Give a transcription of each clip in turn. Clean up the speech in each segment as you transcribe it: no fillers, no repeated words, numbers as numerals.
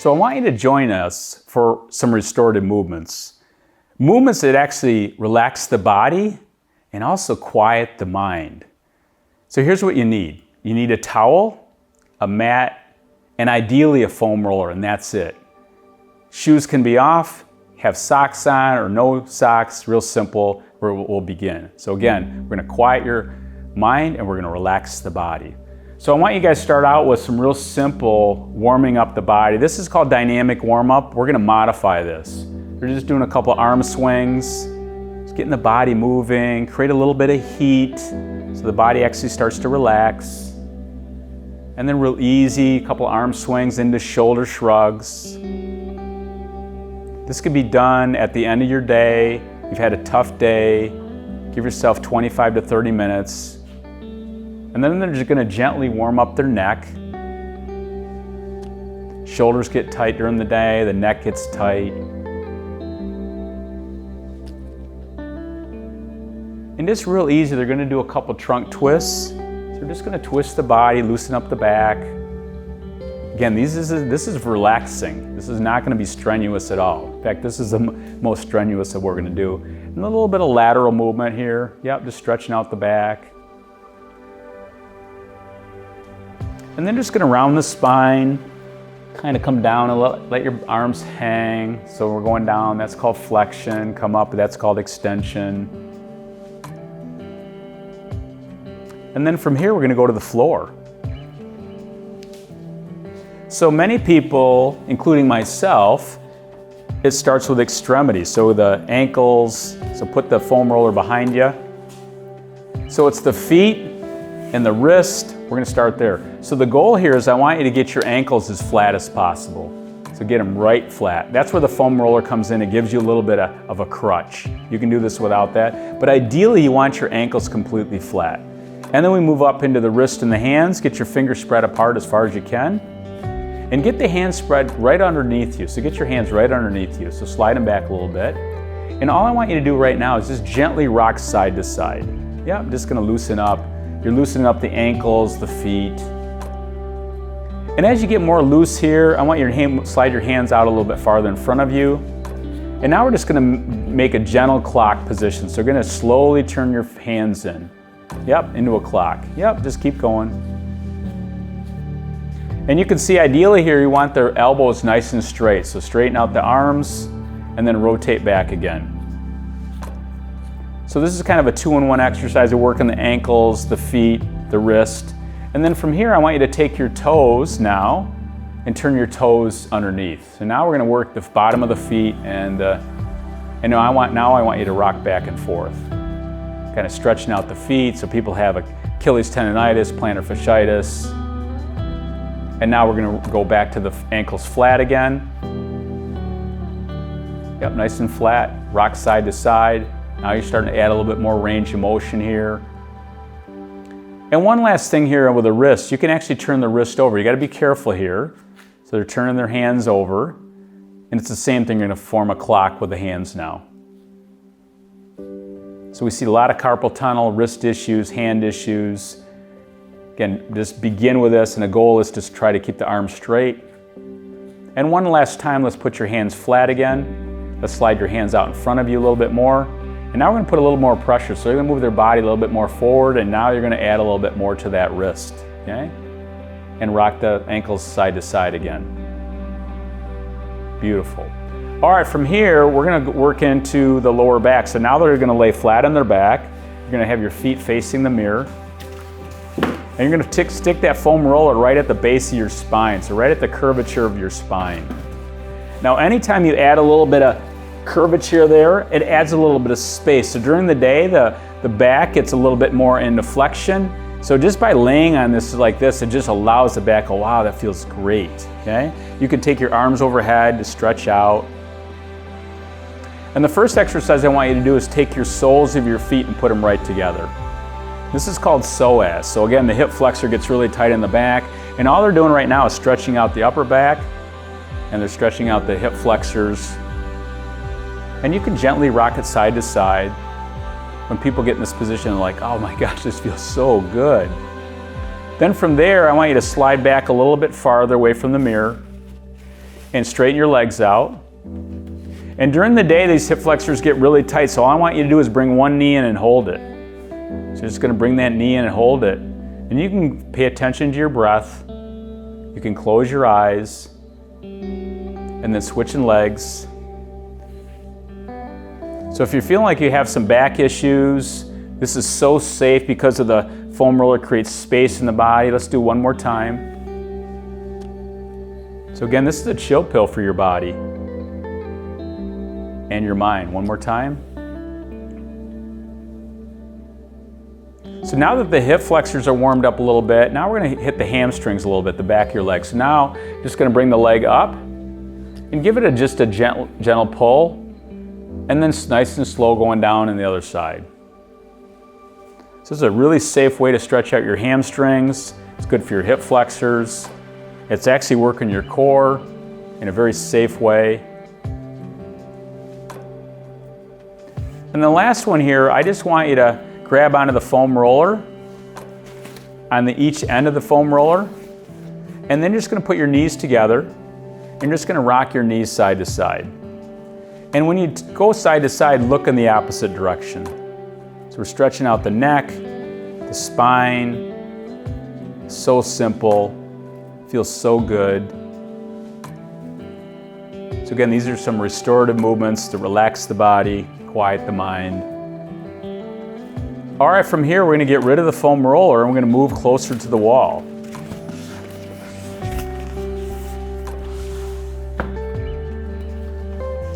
So I want you to join us for some restorative movements. Movements that actually relax the body and also quiet the mind. So here's what you need. You need a towel, a mat, and ideally a foam roller, and that's it. Shoes can be off, have socks on or no socks, real simple, where we'll begin. So again, we're gonna quiet your mind and we're gonna relax the body. So I want you guys to start out with some real simple warming up the body. This is called dynamic warm-up. We're gonna modify this. We're just doing a couple arm swings, just getting the body moving, create a little bit of heat so the body actually starts to relax. And then real easy, a couple arm swings into shoulder shrugs. This could be done at the end of your day. You've had a tough day. Give yourself 25 to 30 minutes. And then they're just gonna gently warm up their neck. Shoulders get tight during the day, the neck gets tight. And just real easy, they're gonna do a couple trunk twists. So we're just gonna twist the body, loosen up the back. Again, this is relaxing. This is not gonna be strenuous at all. In fact, this is the most strenuous of what we're gonna do. And a little bit of lateral movement here. Yep, just stretching out the back. And then just gonna round the spine, kind of come down and let your arms hang. So we're going down, that's called flexion. Come up, that's called extension. And then from here, we're gonna go to the floor. So many people, including myself, it starts with extremities. So the ankles, so put the foam roller behind you. So it's the feet and the wrist. We're gonna start there. So the goal here is I want you to get your ankles as flat as possible. So get them right flat. That's where the foam roller comes in. It gives you a little bit of a crutch. You can do this without that. But ideally, you want your ankles completely flat. And then we move up into the wrist and the hands. Get your fingers spread apart as far as you can. And get the hands spread right underneath you. So get your hands right underneath you. So slide them back a little bit. And all I want you to do right now is just gently rock side to side. Yeah, I'm just gonna loosen up. You're loosening up the ankles, the feet. And as you get more loose here, I want you to slide your hands out a little bit farther in front of you. And now we're just gonna make a gentle clock position. So you're gonna slowly turn your hands in. Yep, into a clock. Yep, just keep going. And you can see ideally here, you want their elbows nice and straight. So straighten out the arms and then rotate back again. So this is kind of a 2-in-1 exercise. We're working the ankles, the feet, the wrist. And then from here, I want you to take your toes now and turn your toes underneath. So now we're gonna work the bottom of the feet and now I want you to rock back and forth. Kind of stretching out the feet. So people have Achilles tendonitis, plantar fasciitis. And now we're gonna go back to the ankles flat again. Yep, nice and flat, rock side to side. Now you're starting to add a little bit more range of motion here. And one last thing here with the wrist, you can actually turn the wrist over. You gotta be careful here. So they're turning their hands over. And it's the same thing, you're gonna form a clock with the hands now. So we see a lot of carpal tunnel, wrist issues, hand issues. Again, just begin with this, and the goal is to try to keep the arms straight. And one last time, let's put your hands flat again. Let's slide your hands out in front of you a little bit more. And now we're gonna put a little more pressure. So you're gonna move their body a little bit more forward, and now you're gonna add a little bit more to that wrist, okay? And rock the ankles side to side again. Beautiful. All right, from here, we're gonna work into the lower back. So now they're gonna lay flat on their back. You're gonna have your feet facing the mirror. And you're gonna stick that foam roller right at the base of your spine, so right at the curvature of your spine. Now, anytime you add a little bit of curvature there, it adds a little bit of space. So during the day, the back gets a little bit more into flexion. So just by laying on this like this, it just allows the back, oh wow, that feels great, okay? You can take your arms overhead to stretch out. And the first exercise I want you to do is take your soles of your feet and put them right together. This is called psoas. So again, the hip flexor gets really tight in the back, and all they're doing right now is stretching out the upper back, and they're stretching out the hip flexors. And you can gently rock it side to side. When people get in this position, they're like, oh my gosh, this feels so good. Then from there, I want you to slide back a little bit farther away from the mirror. and straighten your legs out. And during the day, these hip flexors get really tight, so all I want you to do is bring one knee in and hold it. So you're just going to bring that knee in and hold it. And you can pay attention to your breath. You can close your eyes and then switching legs. So if you're feeling like you have some back issues, this is so safe because of the foam roller creates space in the body. Let's do one more time. So again, this is a chill pill for your body and your mind. One more time. So now that the hip flexors are warmed up a little bit, now we're going to hit the hamstrings a little bit, the back of your leg. So now just going to bring the leg up and give it just a gentle pull, and then nice and slow going down on the other side. So this is a really safe way to stretch out your hamstrings. It's good for your hip flexors. It's actually working your core in a very safe way. And the last one here, I just want you to grab onto the foam roller, on each end of the foam roller, and then you're just going to put your knees together, and you're just going to rock your knees side to side. And when you go side to side, look in the opposite direction. So we're stretching out the neck, the spine. So simple, feels so good. So again, these are some restorative movements to relax the body, quiet the mind. All right, from here we're going to get rid of the foam roller and we're going to move closer to the wall.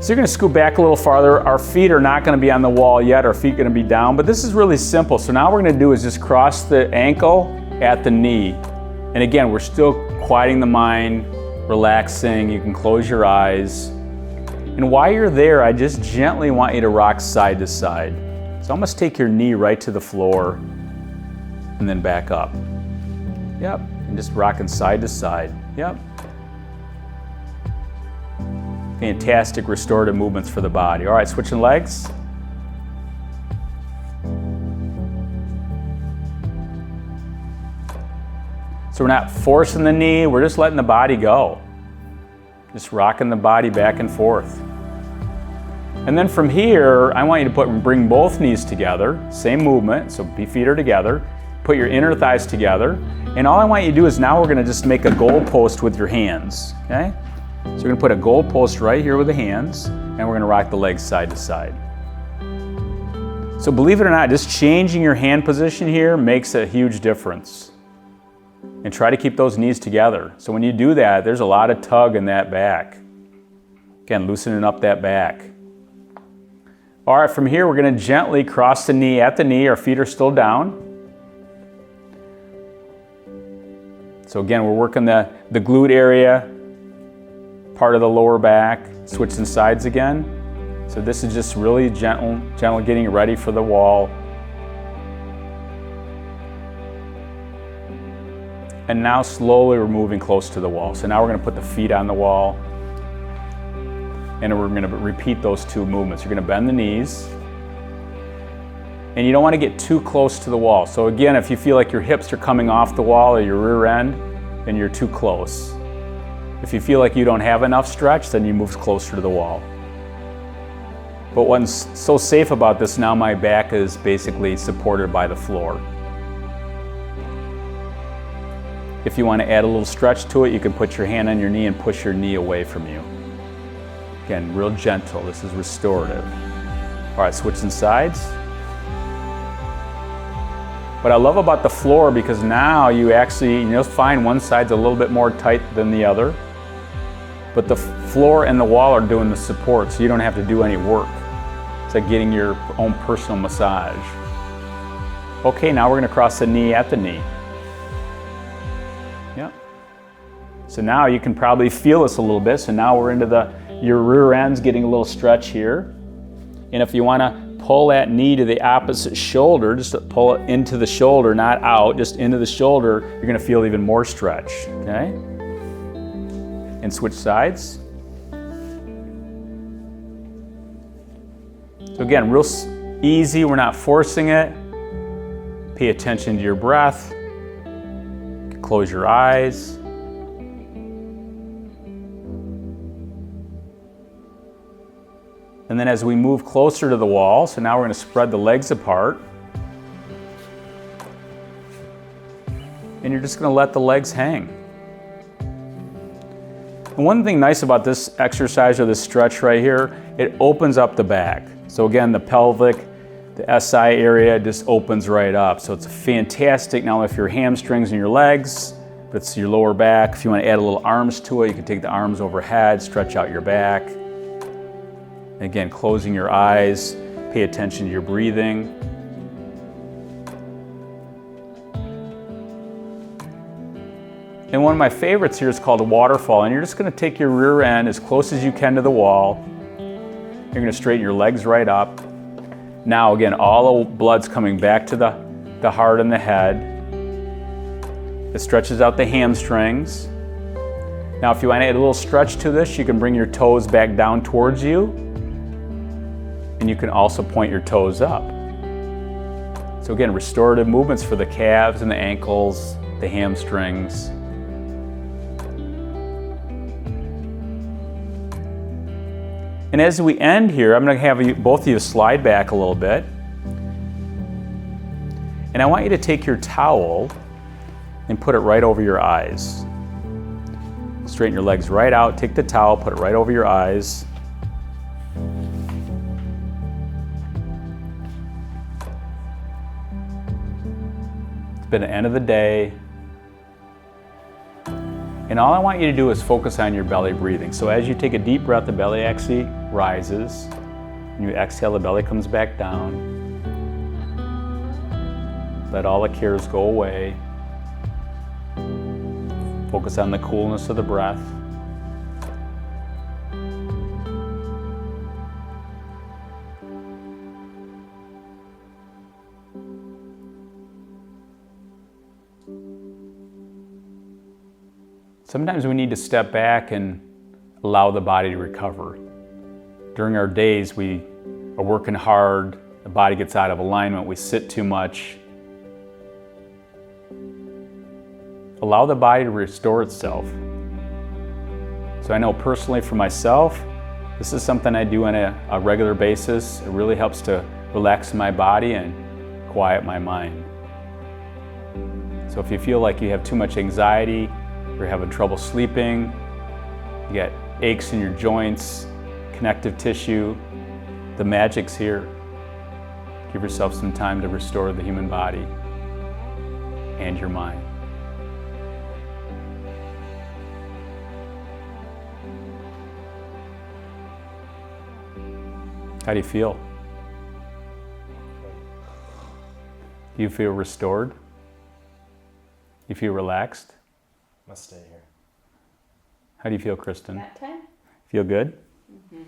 So you're going to scoot back a little farther. Our feet are not going to be on the wall yet. Our feet are going to be down, but this is really simple. So now what we're going to do is just cross the ankle at the knee. And again, we're still quieting the mind, relaxing. You can close your eyes. And while you're there, I just gently want you to rock side to side. So almost take your knee right to the floor and then back up. Yep, and just rocking side to side. Yep. Fantastic restorative movements for the body. All right, switching legs. So we're not forcing the knee, we're just letting the body go. Just rocking the body back and forth. And then from here, I want you to bring both knees together, same movement, so feet are together. Put your inner thighs together. And all I want you to do is now we're going to just make a goal post with your hands, okay? So we're going to put a goal post right here with the hands, and we're going to rock the legs side to side. So believe it or not, just changing your hand position here makes a huge difference. And try to keep those knees together. So when you do that, there's a lot of tug in that back. Again, loosening up that back. All right, from here, we're going to gently cross the knee at the knee. Our feet are still down. So again, we're working the glute area, part of the lower back, switching sides again. So this is just really gentle getting ready for the wall. And now slowly we're moving close to the wall. So now we're going to put the feet on the wall. And we're going to repeat those two movements. You're going to bend the knees. And you don't want to get too close to the wall. So again, if you feel like your hips are coming off the wall or your rear end, then you're too close. If you feel like you don't have enough stretch, then you move closer to the wall. But what's so safe about this, now my back is basically supported by the floor. If you want to add a little stretch to it, you can put your hand on your knee and push your knee away from you. Again, real gentle. This is restorative. All right, switching sides. What I love about the floor, because now you'll find one side's a little bit more tight than the other, but the floor and the wall are doing the support, so you don't have to do any work. It's like getting your own personal massage. Okay, now we're going to cross the knee at the knee. Yep. So now you can probably feel this a little bit. So now we're into your rear end's getting a little stretch here. And if you want to pull that knee to the opposite shoulder, just pull it into the shoulder, not out, just into the shoulder, you're going to feel even more stretch, okay? And switch sides. So again, real easy, we're not forcing it. Pay attention to your breath. Close your eyes. And then as we move closer to the wall, so now we're going to spread the legs apart. And you're just going to let the legs hang. And one thing nice about this exercise or this stretch right here, it opens up the back. So again, the pelvic, the SI area just opens right up. So it's fantastic now if your hamstrings and your legs, but it's your lower back. If you want to add a little arms to it, you can take the arms overhead, stretch out your back. And again, closing your eyes, pay attention to your breathing. And one of my favorites here is called a waterfall. And you're just going to take your rear end as close as you can to the wall. You're going to straighten your legs right up. Now again, all the blood's coming back to the heart and the head. It stretches out the hamstrings. Now if you want to add a little stretch to this, you can bring your toes back down towards you. And you can also point your toes up. So again, restorative movements for the calves and the ankles, the hamstrings. And as we end here, I'm going to have both of you slide back a little bit. And I want you to take your towel and put it right over your eyes. Straighten your legs right out, take the towel, put it right over your eyes. It's been the end of the day. And all I want you to do is focus on your belly breathing. So as you take a deep breath, the belly actually rises. And you exhale, the belly comes back down. Let all the cares go away. Focus on the coolness of the breath. Sometimes we need to step back and allow the body to recover. During our days, we are working hard, the body gets out of alignment, we sit too much. Allow the body to restore itself. So I know personally for myself, this is something I do on a regular basis. It really helps to relax my body and quiet my mind. So if you feel like you have too much anxiety, you're having trouble sleeping, you got aches in your joints, connective tissue, the magic's here. Give yourself some time to restore the human body and your mind. How do you feel? Do you feel restored? You feel relaxed? Must stay here. How do you feel, Kristen? That time? Feel good? Mm-hmm.